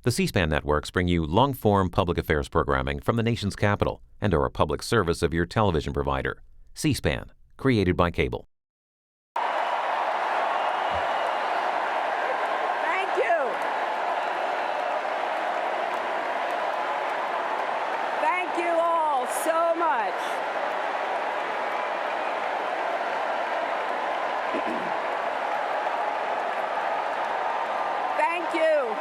The C-SPAN networks bring you long-form public affairs programming from the nation's capital and are a public service of your television provider. C-SPAN, created by cable. Thank you. Thank you all so much. Thank you.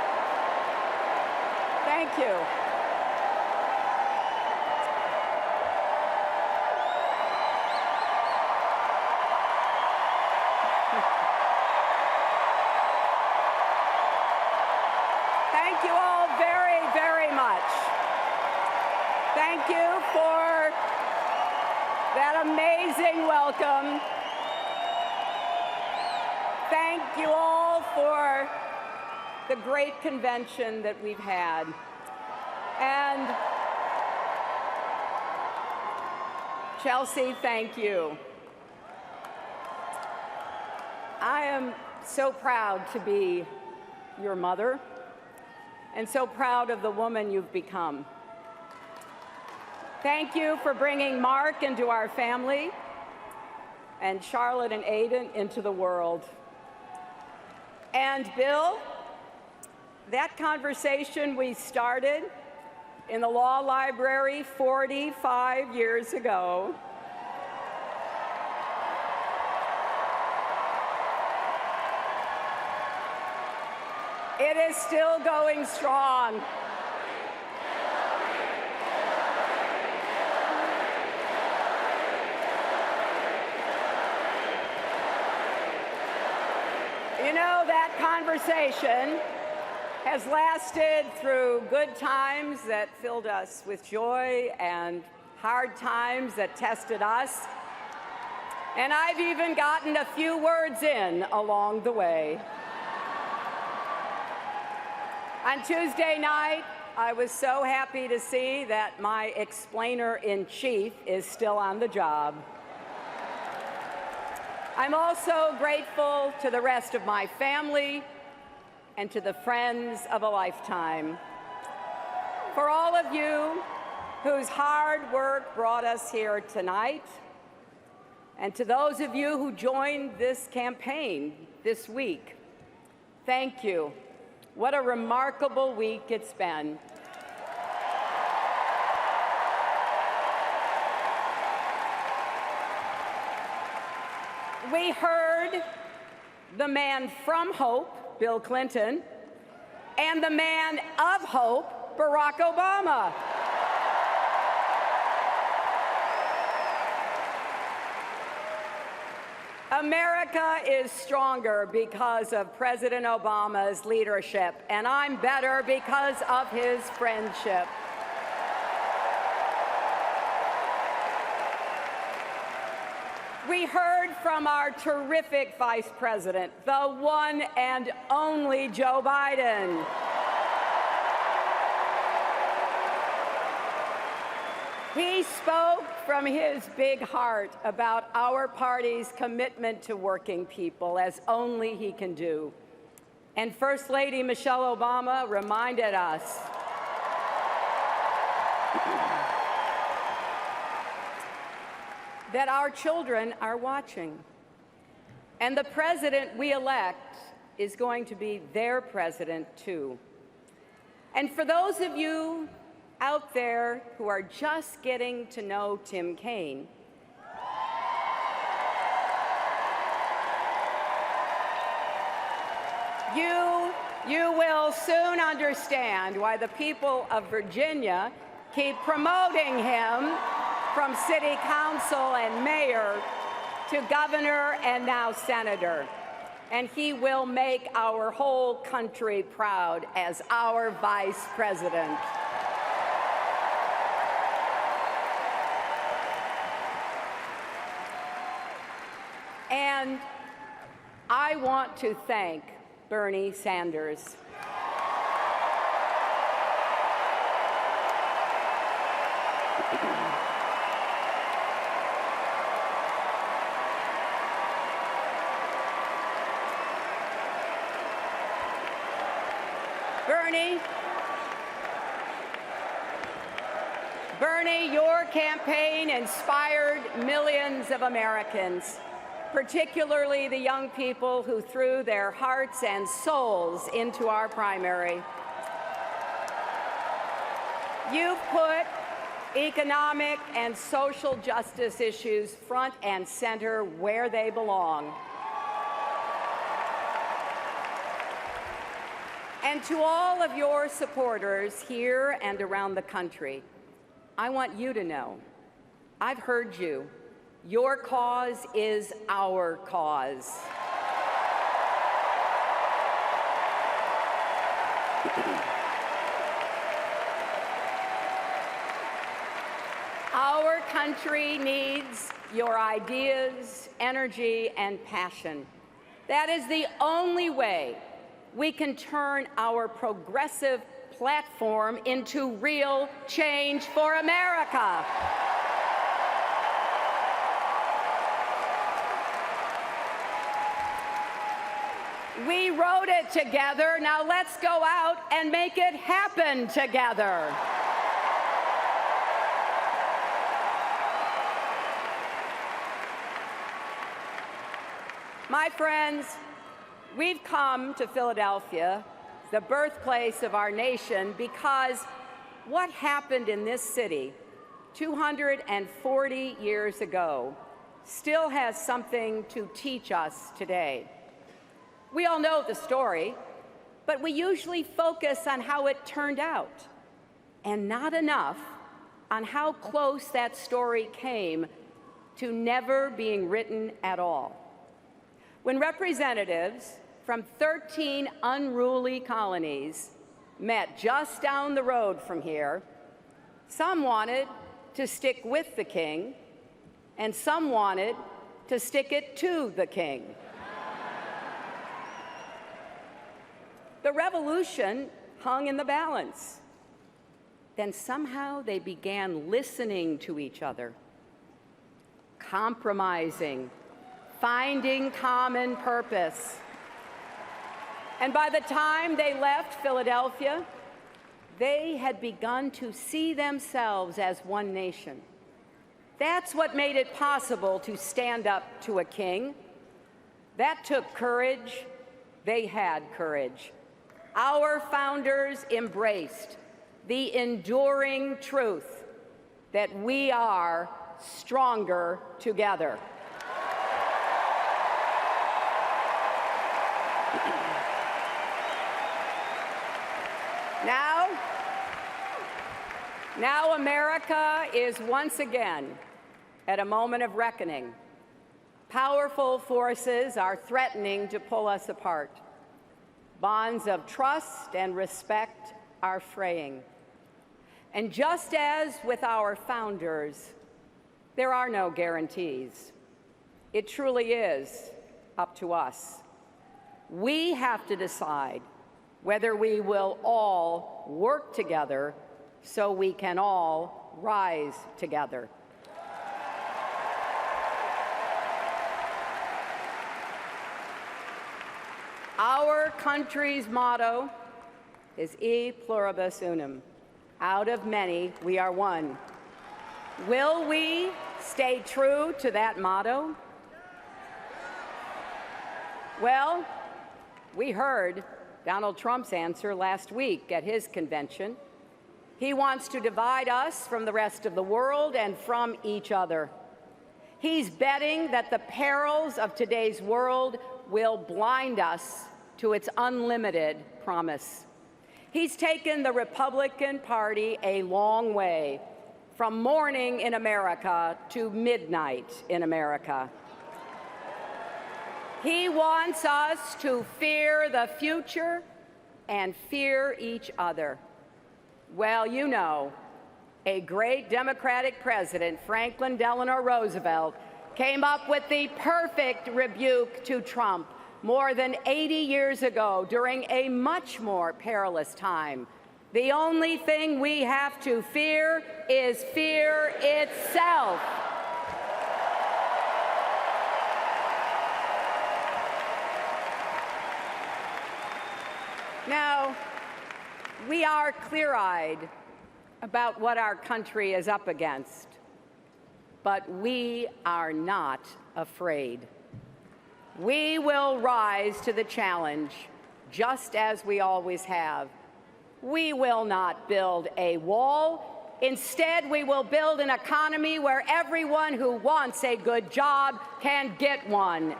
Thank you. Thank you all very, very much. Thank you for that amazing welcome. Thank you all for the great convention that we've had. And Chelsea, thank you. I am so proud to be your mother and so proud of the woman you've become. Thank you for bringing Mark into our family and Charlotte and Aiden into the world. And Bill, that conversation we started in the law library 45 years ago it is still going strong. You know, that conversation has lasted through good times that filled us with joy and hard times that tested us. And I've even gotten a few words in along the way. On Tuesday night, I was so happy to see that my explainer-in-chief is still on the job. I'm also grateful to the rest of my family and to the friends of a lifetime. For all of you whose hard work brought us here tonight, and to those of you who joined this campaign this week, thank you. What a remarkable week it's been. We heard the man from hope, Bill Clinton, and the man of hope, Barack Obama. America is stronger because of President Obama's leadership, and I'm better because of his friendship. We heard from our terrific Vice President, the one and only Joe Biden. He spoke from his big heart about our party's commitment to working people, as only he can do. And First Lady Michelle Obama reminded us that our children are watching. And the president we elect is going to be their president, too. And for those of you out there who are just getting to know Tim Kaine, you will soon understand why the people of Virginia keep promoting him from city council and mayor to governor and now senator. And he will make our whole country proud as our vice president. And I want to thank Bernie Sanders. Bernie, your campaign inspired millions of Americans, particularly the young people who threw their hearts and souls into our primary. You've put economic and social justice issues front and center where they belong. And to all of your supporters here and around the country, I want you to know, I've heard you. Your cause is our cause. Our country needs your ideas, energy, and passion. That is the only way we can turn our progressive platform into real change for America. We wrote it together. Now let's go out and make it happen together. My friends, we've come to Philadelphia, the birthplace of our nation, because what happened in this city 240 years ago still has something to teach us today. We all know the story, but we usually focus on how it turned out, and not enough on how close that story came to never being written at all. When representatives from 13 unruly colonies met just down the road from here, some wanted to stick with the king, and some wanted to stick it to the king. The revolution hung in the balance. Then somehow they began listening to each other, compromising, finding common purpose. And by the time they left Philadelphia, they had begun to see themselves as one nation. That's what made it possible to stand up to a king. That took courage. They had courage. Our founders embraced the enduring truth that we are stronger together. Now America is once again at a moment of reckoning. Powerful forces are threatening to pull us apart. Bonds of trust and respect are fraying. And just as with our founders, there are no guarantees. It truly is up to us. We have to decide whether we will all work together so we can all rise together. Our country's motto is E pluribus unum. Out of many, we are one. Will we stay true to that motto? Well, we heard Donald Trump's answer last week at his convention. He wants to divide us from the rest of the world and from each other. He's betting that the perils of today's world will blind us to its unlimited promise. He's taken the Republican Party a long way, from morning in America to midnight in America. He wants us to fear the future and fear each other. Well, you know, a great Democratic president, Franklin Delano Roosevelt, came up with the perfect rebuke to Trump more than 80 years ago during a much more perilous time. The only thing we have to fear is fear itself. We are clear-eyed about what our country is up against, but we are not afraid. We will rise to the challenge, just as we always have. We will not build a wall. Instead, we will build an economy where everyone who wants a good job can get one.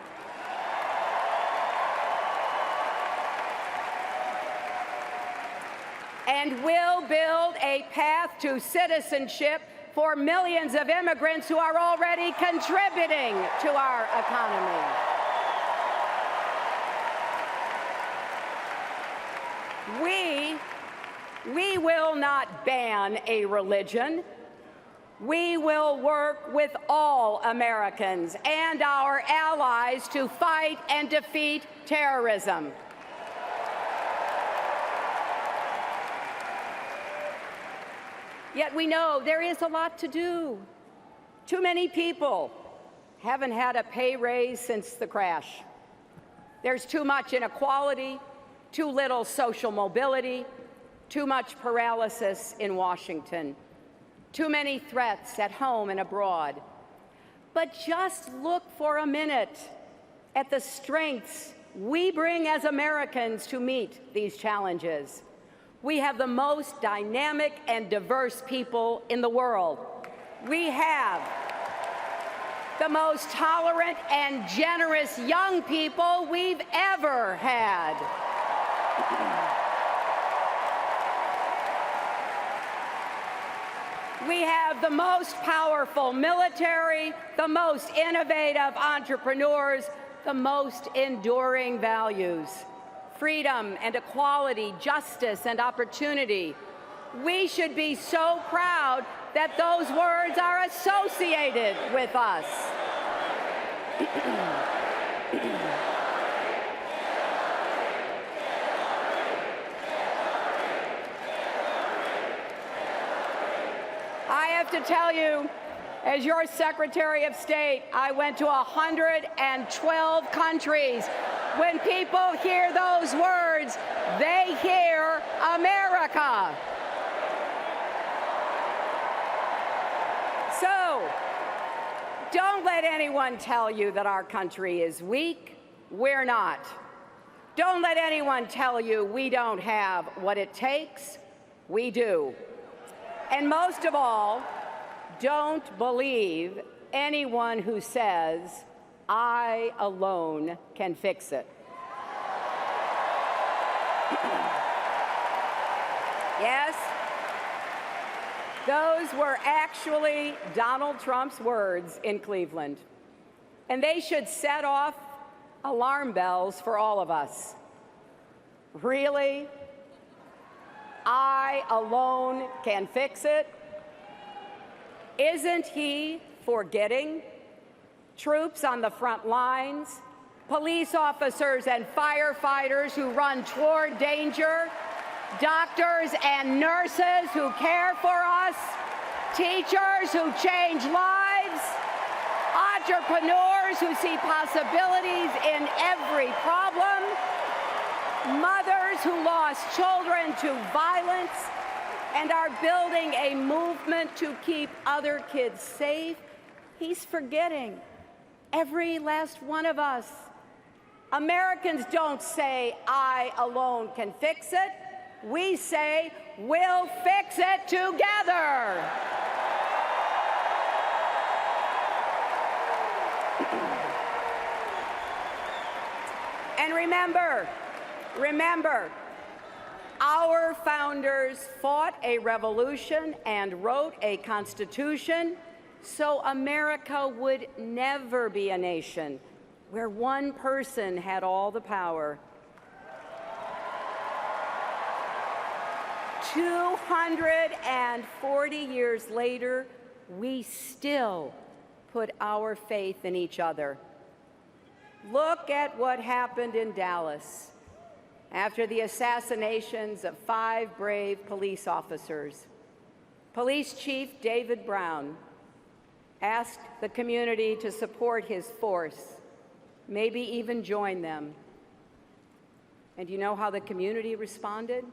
And we'll build a path to citizenship for millions of immigrants who are already contributing to our economy. We will not ban a religion. We will work with all Americans and our allies to fight and defeat terrorism. Yet we know there is a lot to do. Too many people haven't had a pay raise since the crash. There's too much inequality, too little social mobility, too much paralysis in Washington, too many threats at home and abroad. But just look for a minute at the strengths we bring as Americans to meet these challenges. We have the most dynamic and diverse people in the world. We have the most tolerant and generous young people we've ever had. We have the most powerful military, the most innovative entrepreneurs, the most enduring values. Freedom and equality, justice and opportunity. We should be so proud that those words are associated with us. I have to tell you, as your Secretary of State, I went to 112 countries. When people hear those words, they hear America. So, don't let anyone tell you that our country is weak. We're not. Don't let anyone tell you we don't have what it takes. We do. And most of all, don't believe anyone who says, I alone can fix it. Yes, those were actually Donald Trump's words in Cleveland. And they should set off alarm bells for all of us. Really? I alone can fix it? Isn't he forgetting troops on the front lines, police officers and firefighters who run toward danger, doctors and nurses who care for us, teachers who change lives, entrepreneurs who see possibilities in every problem, mothers who lost children to violence and are building a movement to keep other kids safe? He's forgetting every last one of us. Americans don't say, I alone can fix it. We say, we'll fix it together. And remember, our founders fought a revolution and wrote a constitution so America would never be a nation where one person had all the power. 240 years later, we still put our faith in each other. Look at what happened in Dallas after the assassinations of 5 brave police officers. Police Chief David Brown asked the community to support his force, maybe even join them. And you know how the community responded?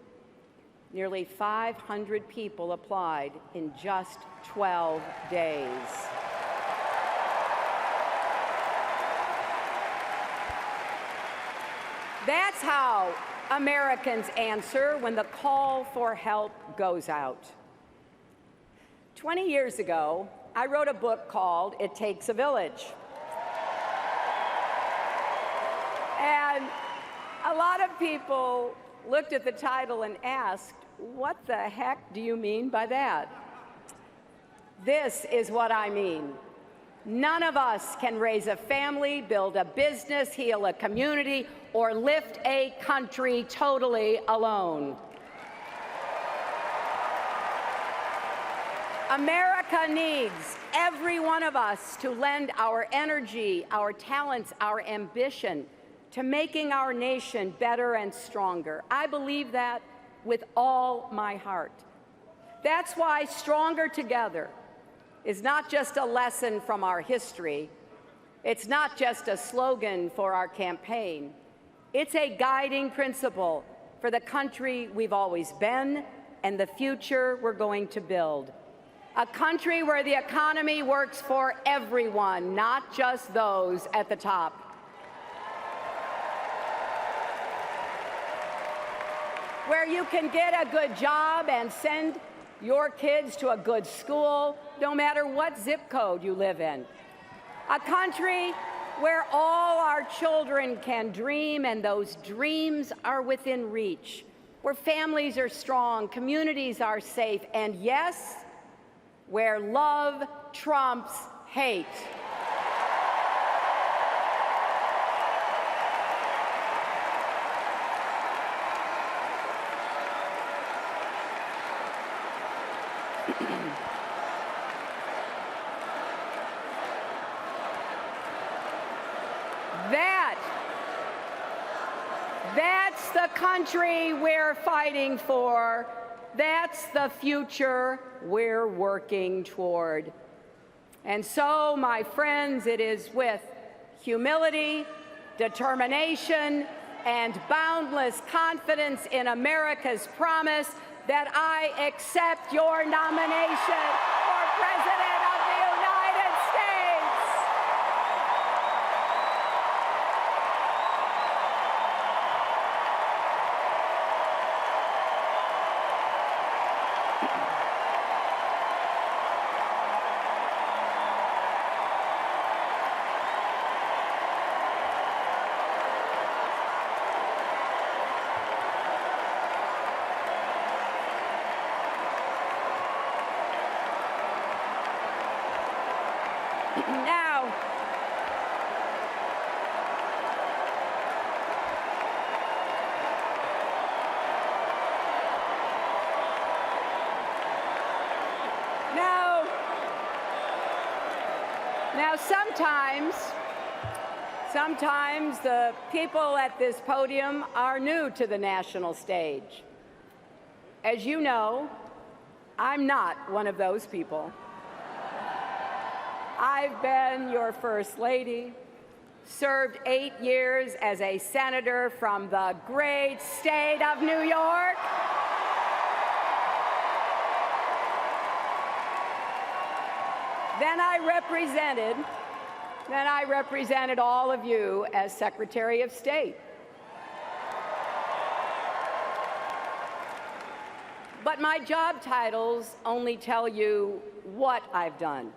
Nearly 500 people applied in just 12 days. That's how Americans answer when the call for help goes out. 20 years ago, I wrote a book called It Takes a Village. And a lot of people looked at the title and asked, what the heck do you mean by that? This is what I mean. None of us can raise a family, build a business, heal a community, or lift a country totally alone. America needs every one of us to lend our energy, our talents, our ambition to making our nation better and stronger. I believe that with all my heart. That's why Stronger Together is not just a lesson from our history. It's not just a slogan for our campaign. It's a guiding principle for the country we've always been and the future we're going to build. A country where the economy works for everyone, not just those at the top. Where you can get a good job and send your kids to a good school, no matter what zip code you live in. A country where all our children can dream and those dreams are within reach. Where families are strong, communities are safe, and yes, where love trumps hate. That's the country we're fighting for. That's the future we're working toward. And so, my friends, it is with humility, determination, and boundless confidence in America's promise that I accept your nomination for President of the United States. Now, sometimes the people at this podium are new to the national stage. As you know, I'm not one of those people. I've been your First Lady, served 8 years as a senator from the great state of New York. Then I represented all of you as Secretary of State. But my job titles only tell you what I've done.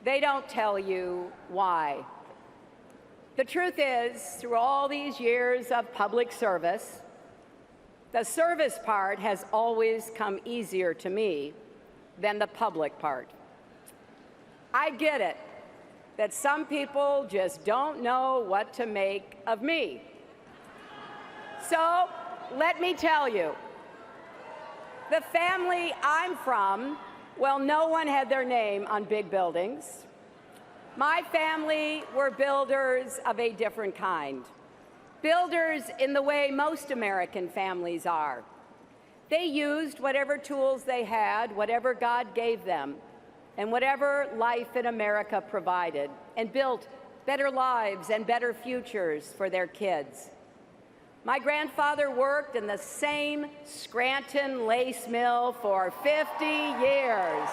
They don't tell you why. The truth is, through all these years of public service, the service part has always come easier to me than the public part. I get it that some people just don't know what to make of me. So let me tell you, the family I'm from, well, no one had their name on big buildings. My family were builders of a different kind. Builders in the way most American families are. They used whatever tools they had, whatever God gave them, and whatever life in America provided, and built better lives and better futures for their kids. My grandfather worked in the same Scranton lace mill for 50 years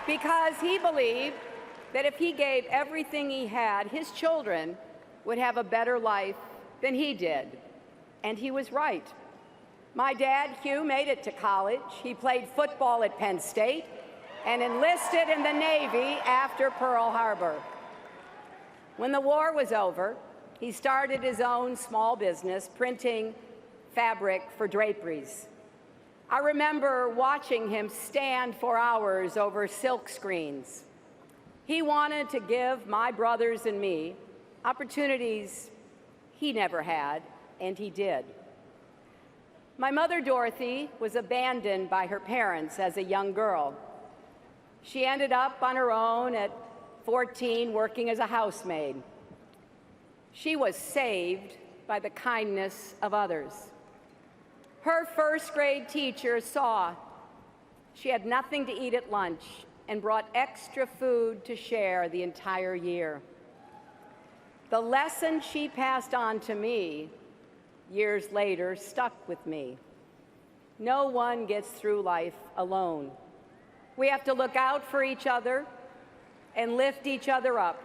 because he believed that if he gave everything he had, his children would have a better life than he did. And he was right. My dad, Hugh, made it to college. He played football at Penn State and enlisted in the Navy after Pearl Harbor. When the war was over, he started his own small business printing fabric for draperies. I remember watching him stand for hours over silk screens. He wanted to give my brothers and me opportunities he never had, and he did. My mother, Dorothy, was abandoned by her parents as a young girl. She ended up on her own at 14 working as a housemaid. She was saved by the kindness of others. Her first grade teacher saw she had nothing to eat at lunch and brought extra food to share the entire year. The lesson she passed on to me years later stuck with me. No one gets through life alone. We have to look out for each other and lift each other up.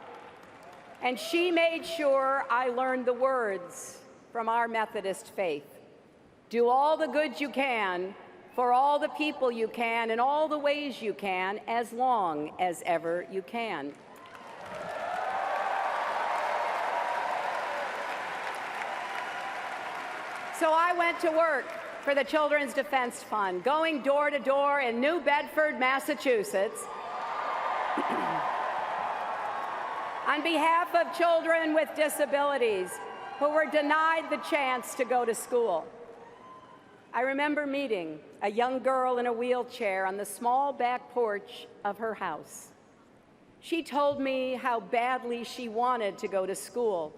And she made sure I learned the words from our Methodist faith. Do all the good you can for all the people you can in all the ways you can, as long as ever you can. So I went to work for the Children's Defense Fund, going door to door in New Bedford, Massachusetts, on behalf of children with disabilities who were denied the chance to go to school. I remember meeting a young girl in a wheelchair on the small back porch of her house. She told me how badly she wanted to go to school.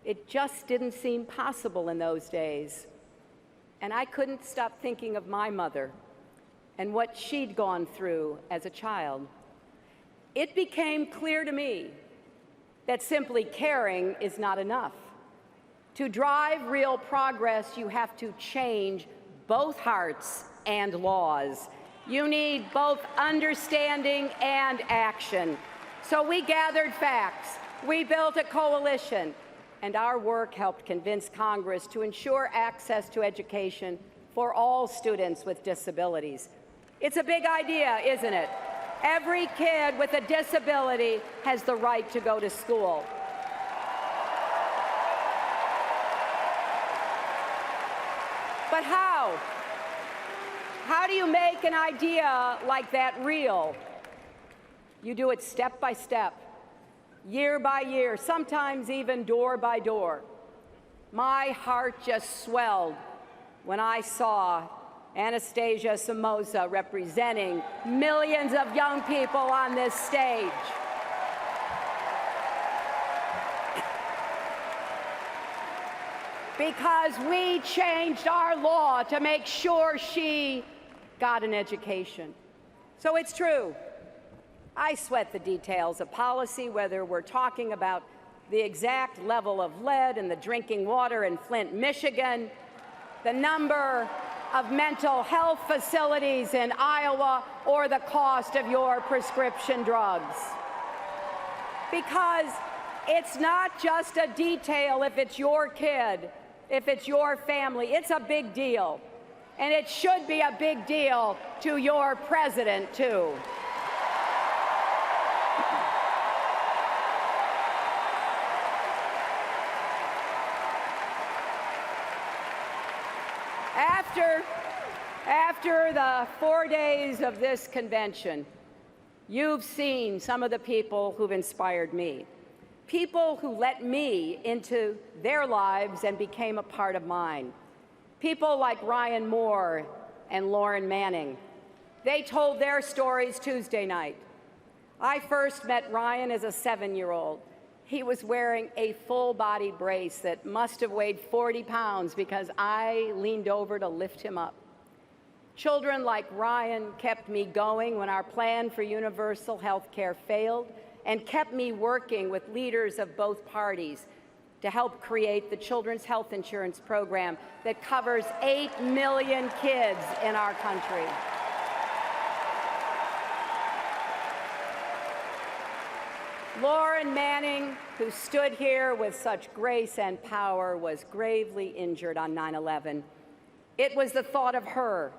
It just didn't seem possible in those days. And I couldn't stop thinking of my mother and what she'd gone through as a child. It became clear to me that simply caring is not enough. To drive real progress, you have to change both hearts and laws. You need both understanding and action. So we gathered facts, we built a coalition, and our work helped convince Congress to ensure access to education for all students with disabilities. It's a big idea, isn't it? Every kid with a disability has the right to go to school. But how? How do you make an idea like that real? You do it step by step, year by year, sometimes even door by door. My heart just swelled when I saw Anastasia Somoza representing millions of young people on this stage. Because we changed our law to make sure she got an education. So it's true. I sweat the details of policy, whether we're talking about the exact level of lead in the drinking water in Flint, Michigan, the number of mental health facilities in Iowa, or the cost of your prescription drugs. Because it's not just a detail if it's your kid, if it's your family. It's a big deal. And it should be a big deal to your president, too. After the 4 days of this convention, you've seen some of the people who've inspired me. People who let me into their lives and became a part of mine. People like Ryan Moore and Lauren Manning. They told their stories Tuesday night. I first met Ryan as a 7-year-old. He was wearing a full-body brace that must have weighed 40 pounds because I leaned over to lift him up. Children like Ryan kept me going when our plan for universal health care failed, and kept me working with leaders of both parties to help create the Children's Health Insurance Program that covers 8 million kids in our country. Lauren Manning, who stood here with such grace and power, was gravely injured on 9/11. It was the thought of her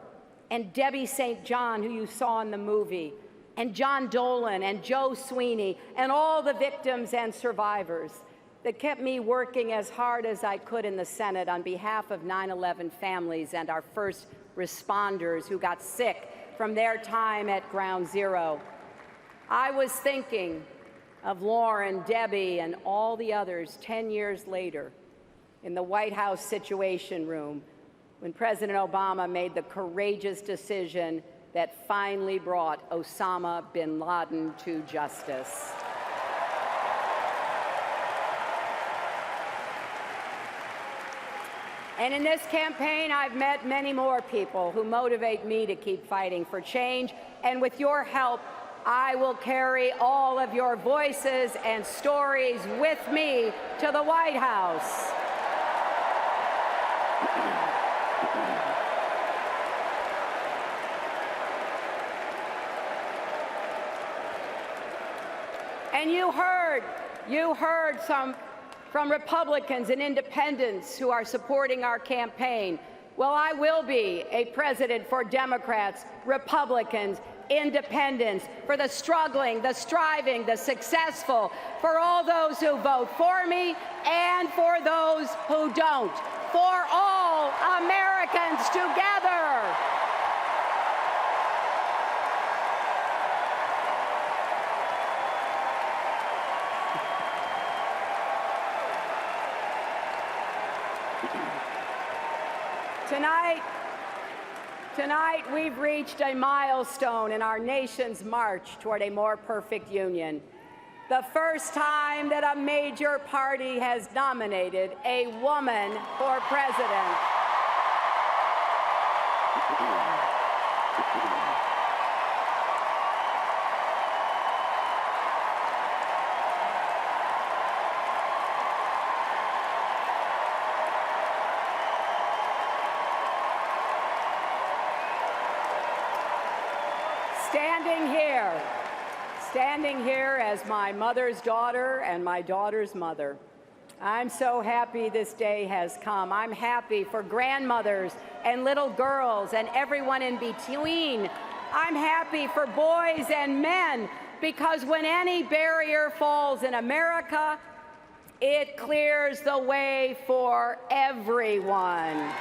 and Debbie St. John, who you saw in the movie, and John Dolan and Joe Sweeney, and all the victims and survivors that kept me working as hard as I could in the Senate on behalf of 9/11 families and our first responders who got sick from their time at Ground Zero. I was thinking of Lauren, Debbie, and all the others 10 years later in the White House Situation Room when President Obama made the courageous decision that finally brought Osama bin Laden to justice. And in this campaign, I've met many more people who motivate me to keep fighting for change. And with your help, I will carry all of your voices and stories with me to the White House. And you heard some from Republicans and independents who are supporting our campaign. Well, I will be a president for Democrats, Republicans, independents, for the struggling, the striving, the successful, for all those who vote for me and for those who don't, for all Americans together. Tonight, we've reached a milestone in our nation's march toward a more perfect union. The first time that a major party has nominated a woman for president. Standing here as my mother's daughter and my daughter's mother, I'm so happy this day has come. I'm happy for grandmothers and little girls and everyone in between. I'm happy for boys and men, because when any barrier falls in America, it clears the way for everyone.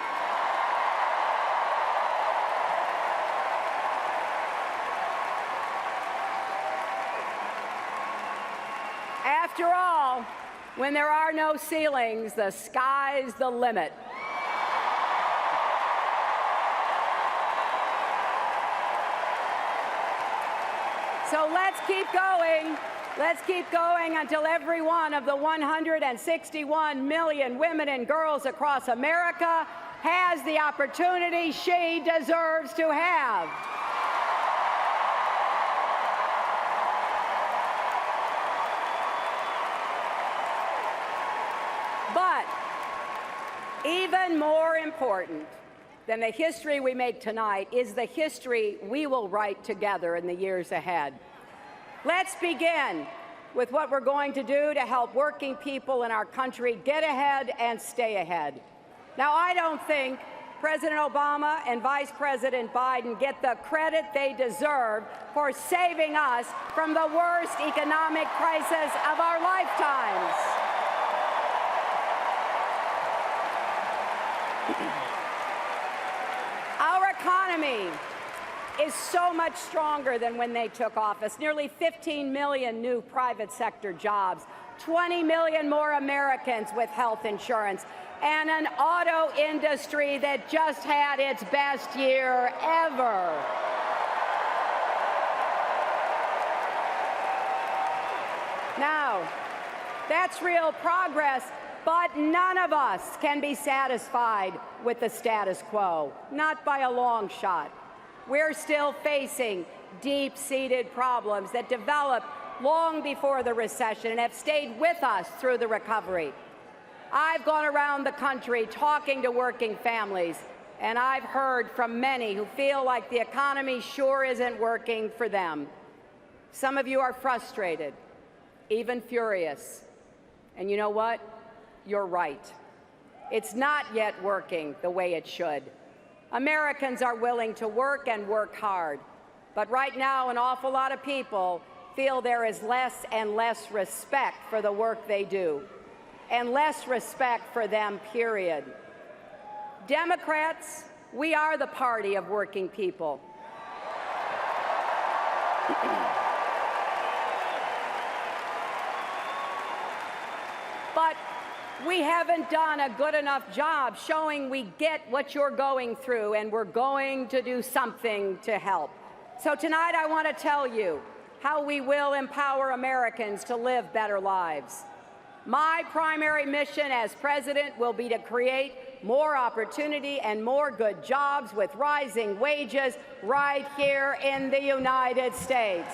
After all, when there are no ceilings, the sky's the limit. So let's keep going. Let's keep going until every one of the 161 million women and girls across America has the opportunity she deserves to have. But even more important than the history we make tonight is the history we will write together in the years ahead. Let's begin with what we're going to do to help working people in our country get ahead and stay ahead. Now, I don't think President Obama and Vice President Biden get the credit they deserve for saving us from the worst economic crisis of our lifetimes. Our economy is so much stronger than when they took office. Nearly 15 million new private sector jobs, 20 million more Americans with health insurance, and an auto industry that just had its best year ever. Now, that's real progress. But none of us can be satisfied with the status quo, not by a long shot. We're still facing deep-seated problems that developed long before the recession and have stayed with us through the recovery. I've gone around the country talking to working families, and I've heard from many who feel like the economy sure isn't working for them. Some of you are frustrated, even furious. And you know what? You're right. It's not yet working the way it should. Americans are willing to work and work hard. But right now, an awful lot of people feel there is less and less respect for the work they do, and less respect for them, period. Democrats, we are the party of working people. But we haven't done a good enough job showing we get what you're going through, and we're going to do something to help. So tonight I want to tell you how we will empower Americans to live better lives. My primary mission as president will be to create more opportunity and more good jobs with rising wages right here in the United States.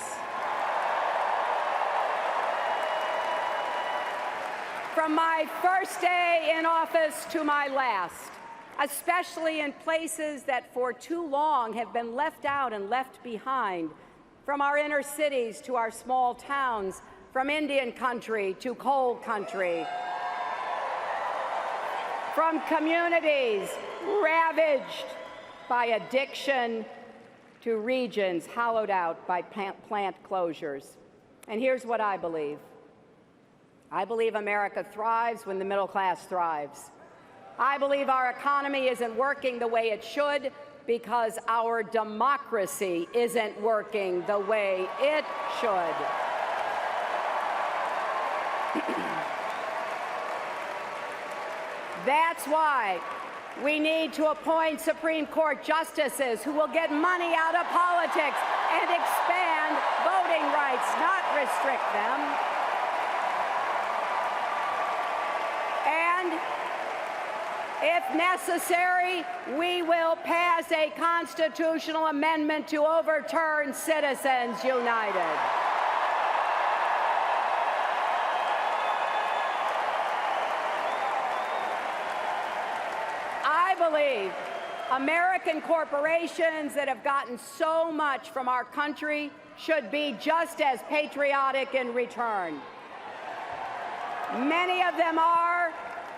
From my first day in office to my last, especially in places that for too long have been left out and left behind, from our inner cities to our small towns, from Indian country to coal country, from communities ravaged by addiction to regions hollowed out by plant closures. And here's what I believe. I believe America thrives when the middle class thrives. I believe our economy isn't working the way it should because our democracy isn't working the way it should. That's why we need to appoint Supreme Court justices who will get money out of politics and expand voting rights, not restrict them. And if necessary, we will pass a constitutional amendment to overturn Citizens United. I believe American corporations that have gotten so much from our country should be just as patriotic in return. Many of them are,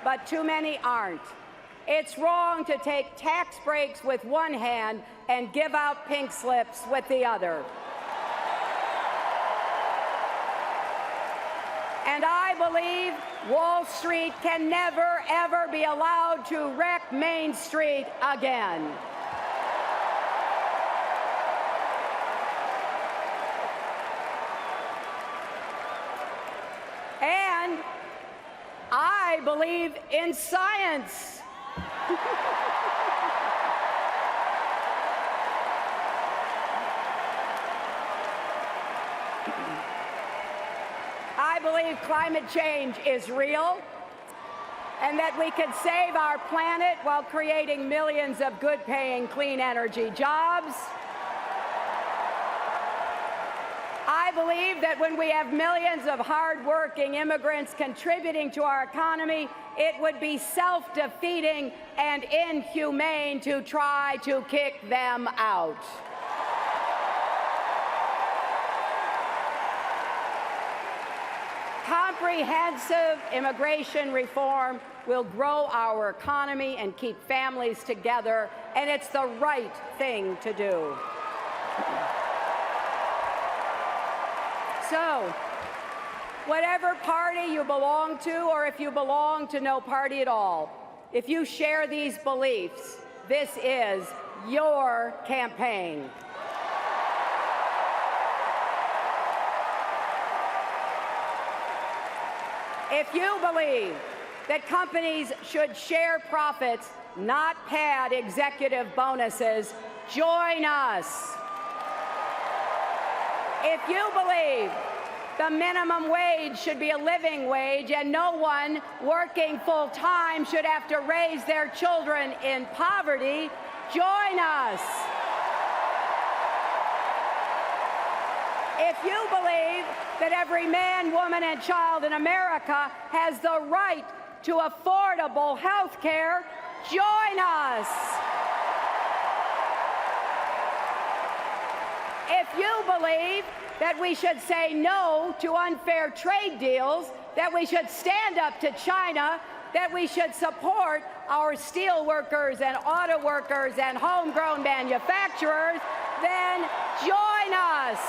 but too many aren't. It's wrong to take tax breaks with one hand and give out pink slips with the other. And I believe Wall Street can never, ever be allowed to wreck Main Street again. And I believe in science. I believe climate change is real and that we can save our planet while creating millions of good-paying clean energy jobs. I believe that when we have millions of hard-working immigrants contributing to our economy, it would be self-defeating and inhumane to try to kick them out. Comprehensive immigration reform will grow our economy and keep families together, and it's the right thing to do. So, whatever party you belong to, or if you belong to no party at all, if you share these beliefs, this is your campaign. If you believe that companies should share profits, not pad executive bonuses, join us. If you believe the minimum wage should be a living wage and no one working full-time should have to raise their children in poverty, join us. If you believe that every man, woman, and child in America has the right to affordable health care. Join us. If you believe that we should say no to unfair trade deals, that we should stand up to China, that we should support our steel workers and auto workers and homegrown manufacturers, then join us.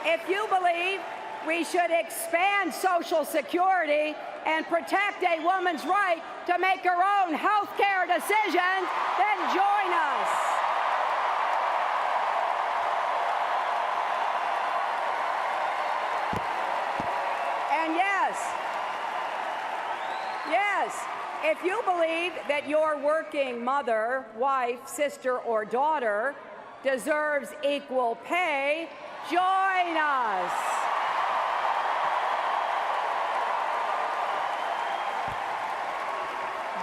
If you believe we should expand Social Security and protect a woman's right to make her own health care decisions, then join us. And yes, if you believe that your working mother, wife, sister, or daughter deserves equal pay, join us.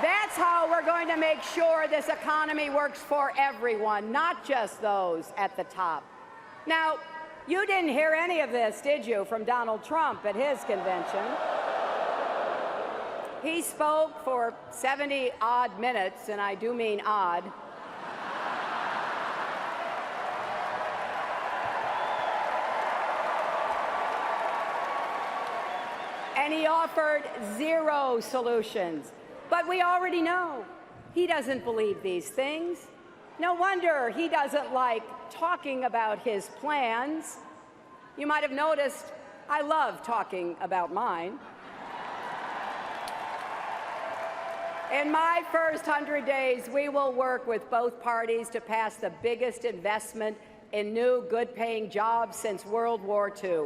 That's how we're going to make sure this economy works for everyone, not just those at the top. Now, you didn't hear any of this, did you, from Donald Trump at his convention? He spoke for 70-odd minutes, and I do mean odd. And he offered zero solutions. But we already know he doesn't believe these things. No wonder he doesn't like talking about his plans. You might have noticed I love talking about mine. In my first 100 days, we will work with both parties to pass the biggest investment in new, good-paying jobs since World War II.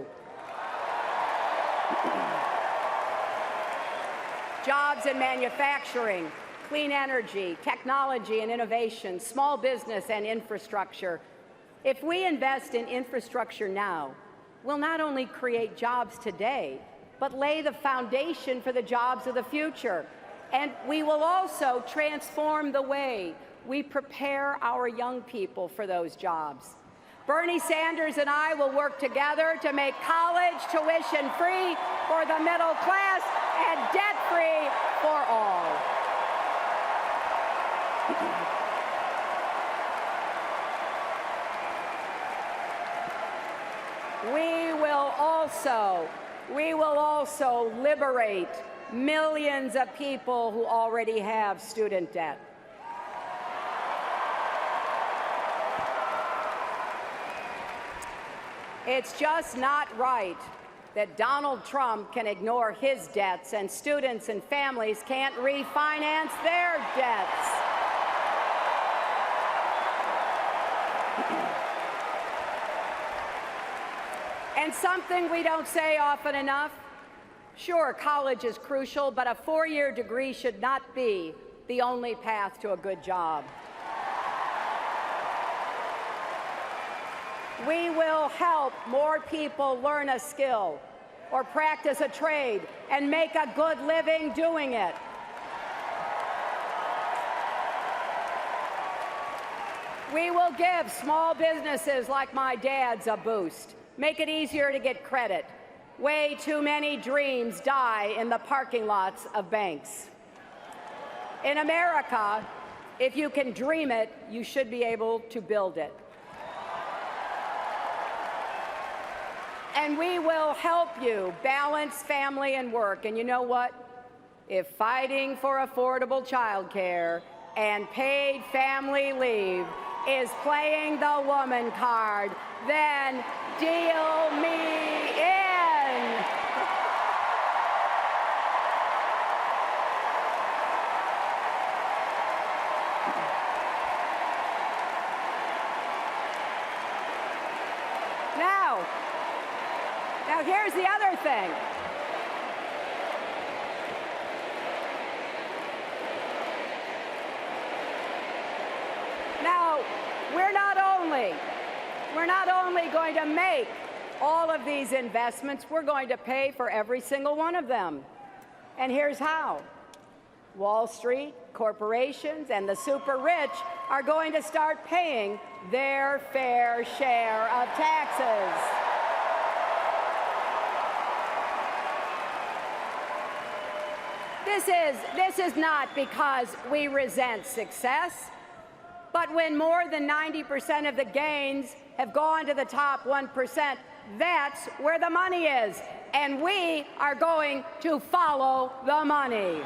Jobs in manufacturing, clean energy, technology and innovation, small business and infrastructure. If we invest in infrastructure now, we'll not only create jobs today, but lay the foundation for the jobs of the future. And we will also transform the way we prepare our young people for those jobs. Bernie Sanders and I will work together to make college tuition free for the middle class and debt free for all. We will also liberate millions of people who already have student debt. It's just not right that Donald Trump can ignore his debts and students and families can't refinance their debts. And something we don't say often enough, sure, college is crucial, but a four-year degree should not be the only path to a good job. We will help more people learn a skill or practice a trade and make a good living doing it. We will give small businesses like my dad's a boost, make it easier to get credit. Way too many dreams die in the parking lots of banks. In America, if you can dream it, you should be able to build it. And we will help you balance family and work. And you know what? If fighting for affordable child care and paid family leave is playing the woman card, then deal me in. Now here's the other thing. Now, we're not only going to make all of these investments, we're going to pay for every single one of them. And here's how. Wall Street, corporations, and the super rich are going to start paying their fair share of taxes. This is not because we resent success, but when more than 90% of the gains have gone to the top 1%, that's where the money is, and we are going to follow the money.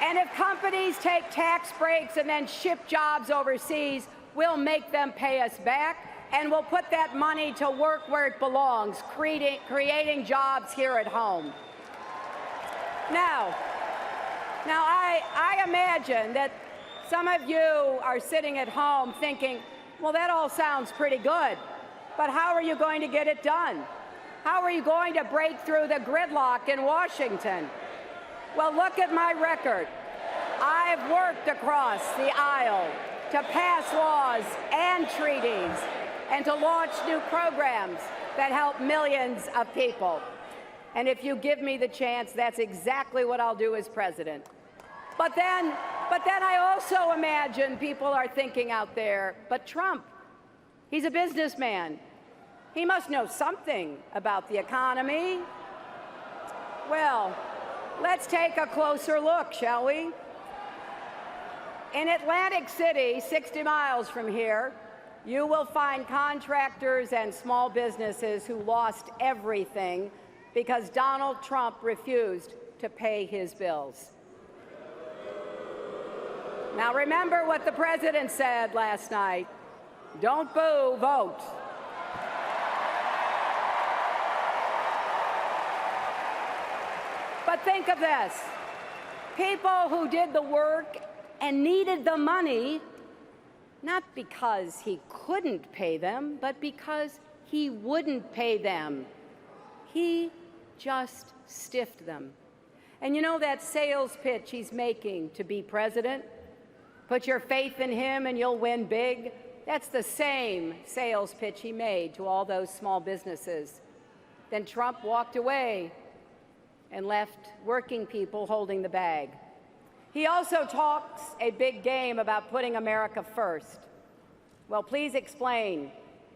And if companies take tax breaks and then ship jobs overseas, we'll make them pay us back, and we'll put that money to work where it belongs, creating jobs here at home. Now I imagine that some of you are sitting at home thinking, well, that all sounds pretty good, but how are you going to get it done? How are you going to break through the gridlock in Washington? Well, look at my record. I've worked across the aisle to pass laws and treaties and to launch new programs that help millions of people. And if you give me the chance, that's exactly what I'll do as president. But then I also imagine people are thinking out there, but Trump, he's a businessman. He must know something about the economy. Well, let's take a closer look, shall we? In Atlantic City, 60 miles from here, you will find contractors and small businesses who lost everything because Donald Trump refused to pay his bills. Now, remember what the president said last night. Don't boo, vote. But think of this. People who did the work and needed the money, not because he couldn't pay them, but because he wouldn't pay them. He just stiffed them. And you know that sales pitch he's making to be president? Put your faith in him and you'll win big. That's the same sales pitch he made to all those small businesses. Then Trump walked away and left working people holding the bag. He also talks a big game about putting America first. Well, please explain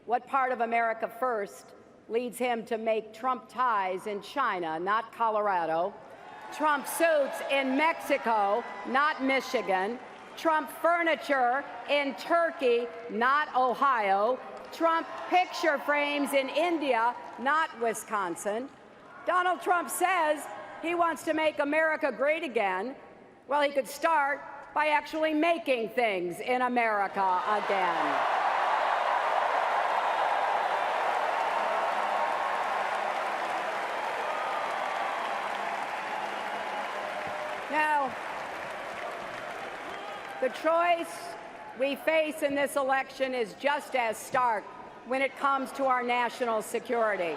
what part of America first leads him to make Trump ties in China, not Colorado, Trump suits in Mexico, not Michigan, Trump furniture in Turkey, not Ohio, Trump picture frames in India, not Wisconsin. Donald Trump says he wants to make America great again. Well, he could start by actually making things in America again. Now, the choice we face in this election is just as stark when it comes to our national security.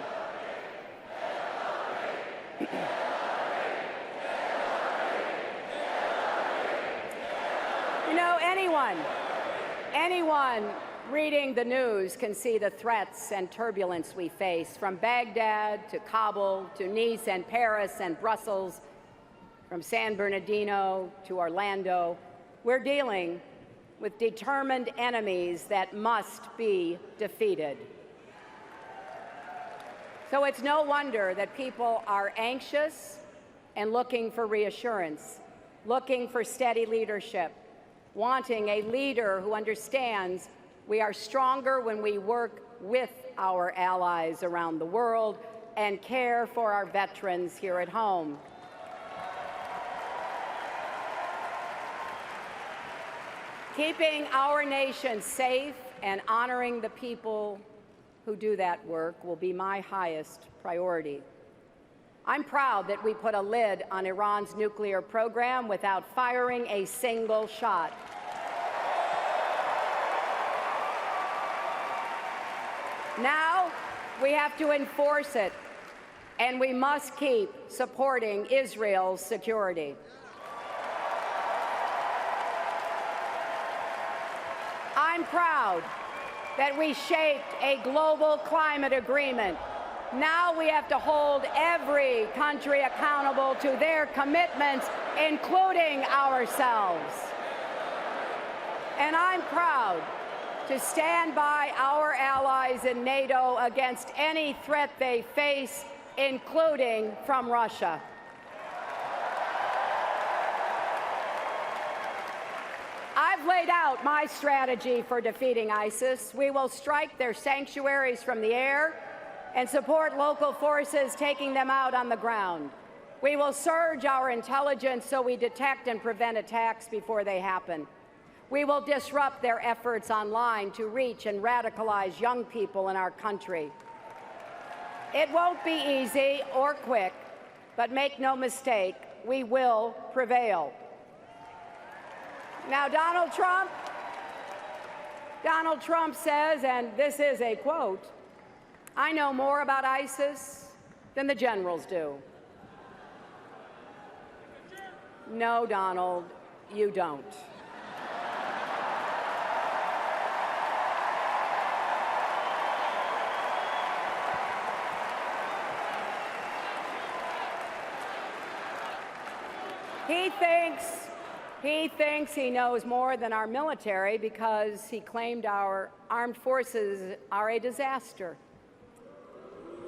You know, anyone reading the news can see the threats and turbulence we face, from Baghdad to Kabul to Nice and Paris and Brussels, from San Bernardino to Orlando. We're dealing with determined enemies that must be defeated. So it's no wonder that people are anxious and looking for reassurance, looking for steady leadership, wanting a leader who understands we are stronger when we work with our allies around the world and care for our veterans here at home. Keeping our nation safe and honoring the people who do that work will be my highest priority. I'm proud that we put a lid on Iran's nuclear program without firing a single shot. Now we have to enforce it, and we must keep supporting Israel's security. I'm proud that we shaped a global climate agreement. Now we have to hold every country accountable to their commitments, including ourselves. And I'm proud to stand by our allies in NATO against any threat they face, including from Russia. I've laid out my strategy for defeating ISIS. We will strike their sanctuaries from the air and support local forces taking them out on the ground. We will surge our intelligence so we detect and prevent attacks before they happen. We will disrupt their efforts online to reach and radicalize young people in our country. It won't be easy or quick, but make no mistake, we will prevail. Now, Donald Trump says, and this is a quote, "I know more about ISIS than the generals do." No, Donald, you don't. He thinks he knows more than our military because he claimed our armed forces are a disaster.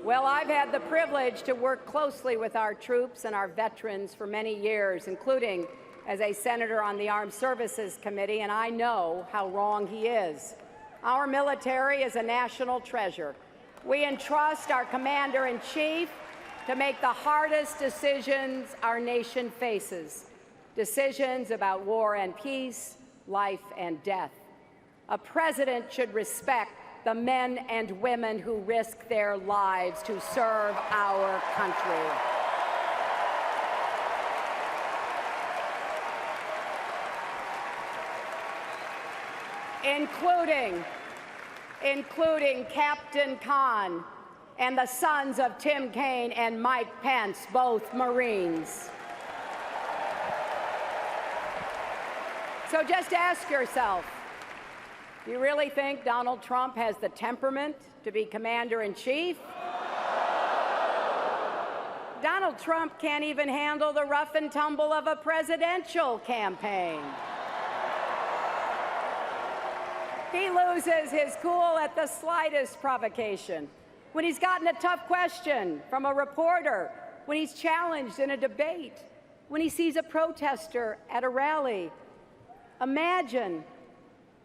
Well, I've had the privilege to work closely with our troops and our veterans for many years, including as a senator on the Armed Services Committee, and I know how wrong he is. Our military is a national treasure. We entrust our commander-in-chief to make the hardest decisions our nation faces. Decisions about war and peace, life and death. A president should respect the men and women who risk their lives to serve our country. Including Captain Khan and the sons of Tim Kaine and Mike Pence, both Marines. So just ask yourself, do you really think Donald Trump has the temperament to be commander-in-chief? Donald Trump can't even handle the rough and tumble of a presidential campaign. He loses his cool at the slightest provocation. When he's gotten a tough question from a reporter, when he's challenged in a debate, when he sees a protester at a rally. Imagine,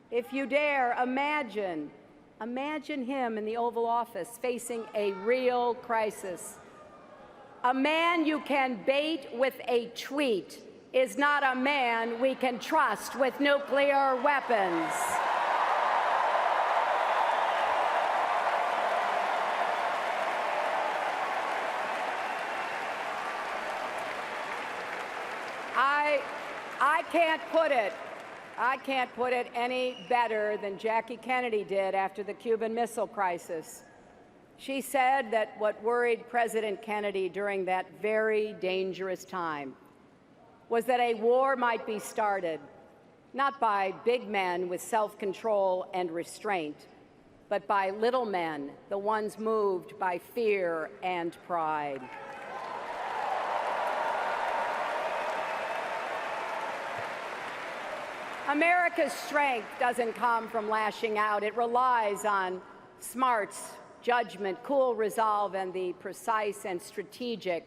if you dare, imagine him in the Oval Office facing a real crisis. A man you can bait with a tweet is not a man we can trust with nuclear weapons. I can't put it any better than Jackie Kennedy did after the Cuban Missile Crisis. She said that what worried President Kennedy during that very dangerous time was that a war might be started, not by big men with self-control and restraint, but by little men, the ones moved by fear and pride. America's strength doesn't come from lashing out. It relies on smarts, judgment, cool resolve, and the precise and strategic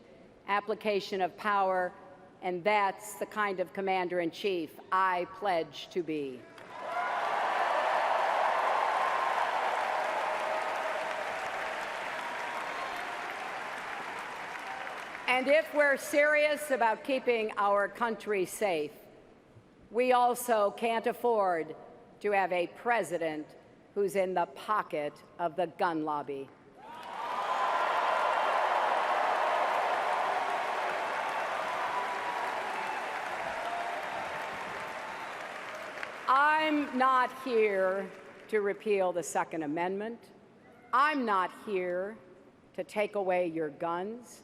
application of power, and that's the kind of commander-in-chief I pledge to be. And if we're serious about keeping our country safe, we also can't afford to have a president who's in the pocket of the gun lobby. I'm not here to repeal the Second Amendment. I'm not here to take away your guns.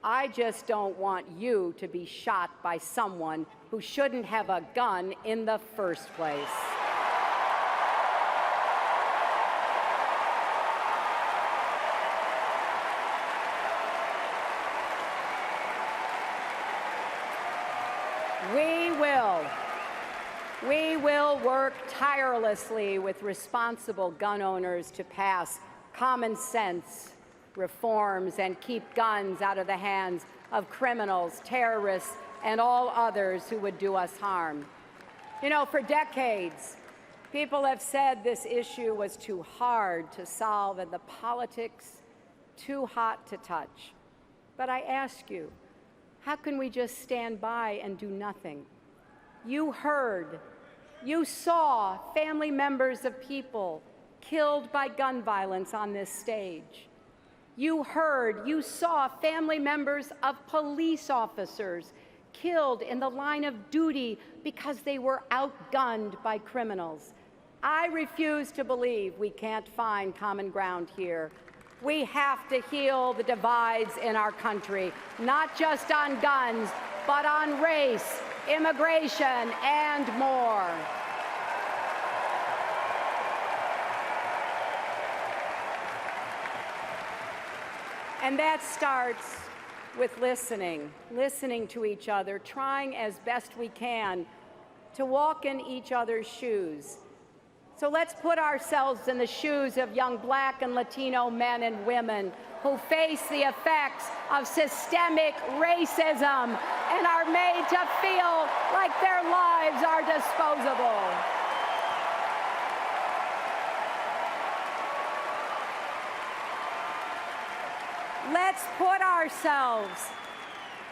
I just don't want you to be shot by someone who shouldn't have a gun in the first place. We will work tirelessly with responsible gun owners to pass common sense reforms and keep guns out of the hands of criminals, terrorists, and all others who would do us harm. You know, for decades, people have said this issue was too hard to solve and the politics too hot to touch. But I ask you, how can we just stand by and do nothing? You heard, you saw family members of people killed by gun violence on this stage. You heard, you saw family members of police officers killed in the line of duty because they were outgunned by criminals. I refuse to believe we can't find common ground here. We have to heal the divides in our country, not just on guns, but on race, immigration, and more. And that starts with listening to each other, trying as best we can to walk in each other's shoes. So let's put ourselves in the shoes of young Black and Latino men and women who face the effects of systemic racism and are made to feel like their lives are disposable. Let's put ourselves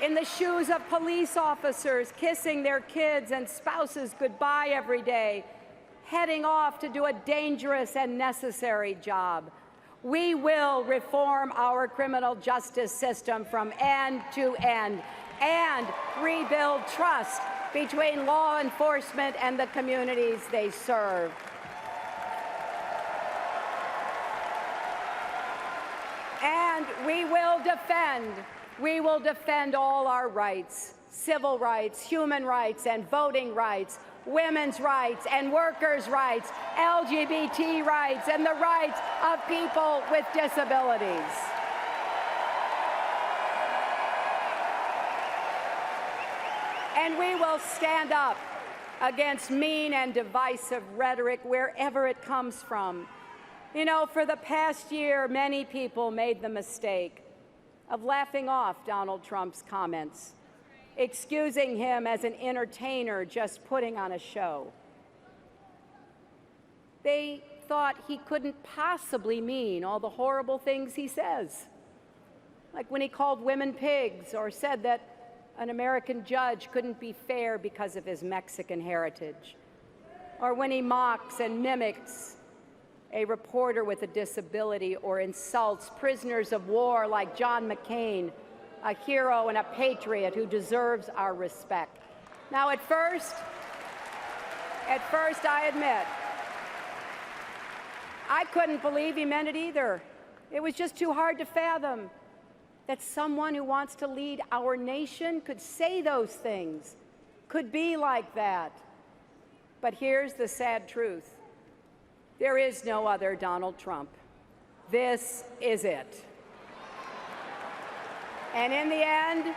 in the shoes of police officers kissing their kids and spouses goodbye every day, heading off to do a dangerous and necessary job. We will reform our criminal justice system from end to end and rebuild trust between law enforcement and the communities they serve. And we will defend all our rights, civil rights, human rights, and voting rights, women's rights and workers' rights, LGBT rights, and the rights of people with disabilities. And we will stand up against mean and divisive rhetoric wherever it comes from. You know, for the past year, many people made the mistake of laughing off Donald Trump's comments, excusing him as an entertainer just putting on a show. They thought he couldn't possibly mean all the horrible things he says, like when he called women pigs or said that an American judge couldn't be fair because of his Mexican heritage, or when he mocks and mimics a reporter with a disability or insults prisoners of war like John McCain, a hero and a patriot who deserves our respect. Now, at first, I admit, I couldn't believe he meant it either. It was just too hard to fathom that someone who wants to lead our nation could say those things, could be like that. But here's the sad truth. There is no other Donald Trump. This is it. And in the end,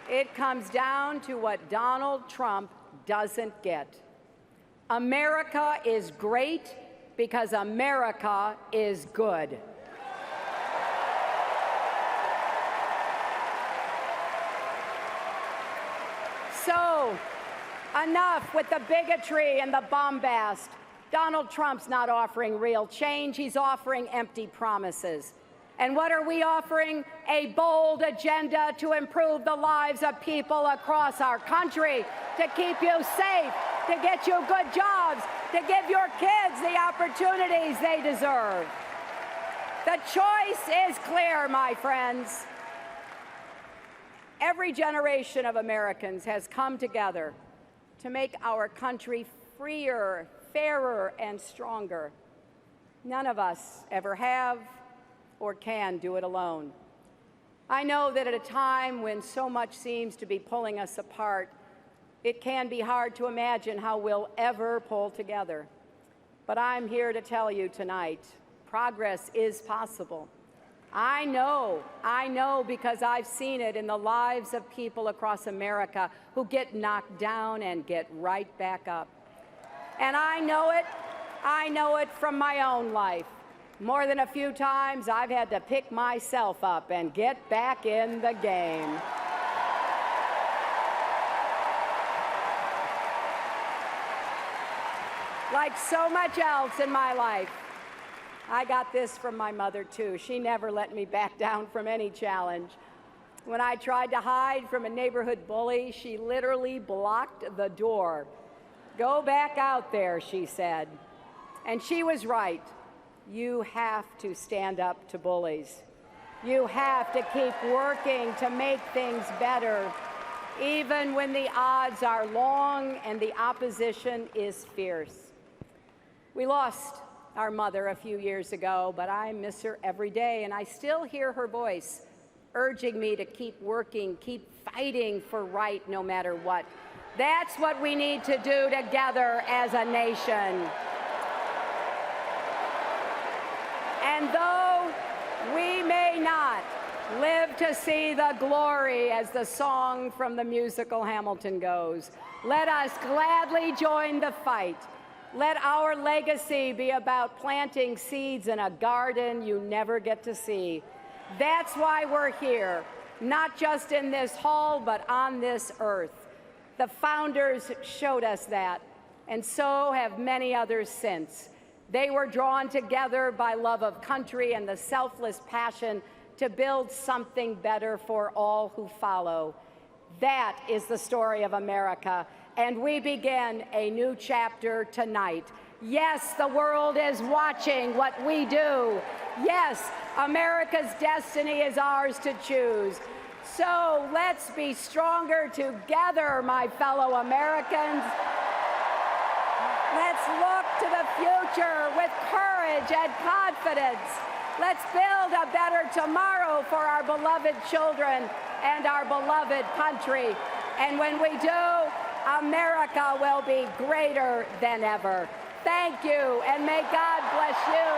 it comes down to what Donald Trump doesn't get. America is great because America is good. So, enough with the bigotry and the bombast. Donald Trump's not offering real change. He's offering empty promises. And what are we offering? A bold agenda to improve the lives of people across our country, to keep you safe, to get you good jobs, to give your kids the opportunities they deserve. The choice is clear, my friends. Every generation of Americans has come together to make our country freer, fairer, and stronger. None of us ever have or can do it alone. I know that at a time when so much seems to be pulling us apart, it can be hard to imagine how we'll ever pull together. But I'm here to tell you tonight, progress is possible. I know because I've seen it in the lives of people across America who get knocked down and get right back up. And I know it from my own life. More than a few times, I've had to pick myself up and get back in the game. Like so much else in my life, I got this from my mother, too. She never let me back down from any challenge. When I tried to hide from a neighborhood bully, she literally blocked the door. "Go back out there," she said. And she was right. You have to stand up to bullies. You have to keep working to make things better, even when the odds are long and the opposition is fierce. We lost our mother a few years ago, but I miss her every day, and I still hear her voice urging me to keep working, keep fighting for right no matter what. That's what we need to do together as a nation. And though we may not live to see the glory, as the song from the musical Hamilton goes, let us gladly join the fight. Let our legacy be about planting seeds in a garden you never get to see. That's why we're here, not just in this hall, but on this earth. The founders showed us that, and so have many others since. They were drawn together by love of country and the selfless passion to build something better for all who follow. That is the story of America, and we begin a new chapter tonight. Yes, the world is watching what we do. Yes, America's destiny is ours to choose. So let's be stronger together, my fellow Americans. Let's look to the future with courage and confidence. Let's build a better tomorrow for our beloved children and our beloved country. And when we do, America will be greater than ever. Thank you, and may God bless you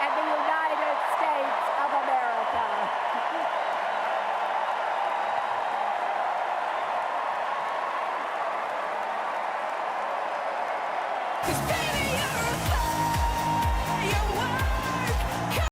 and the United States of America. Cause baby,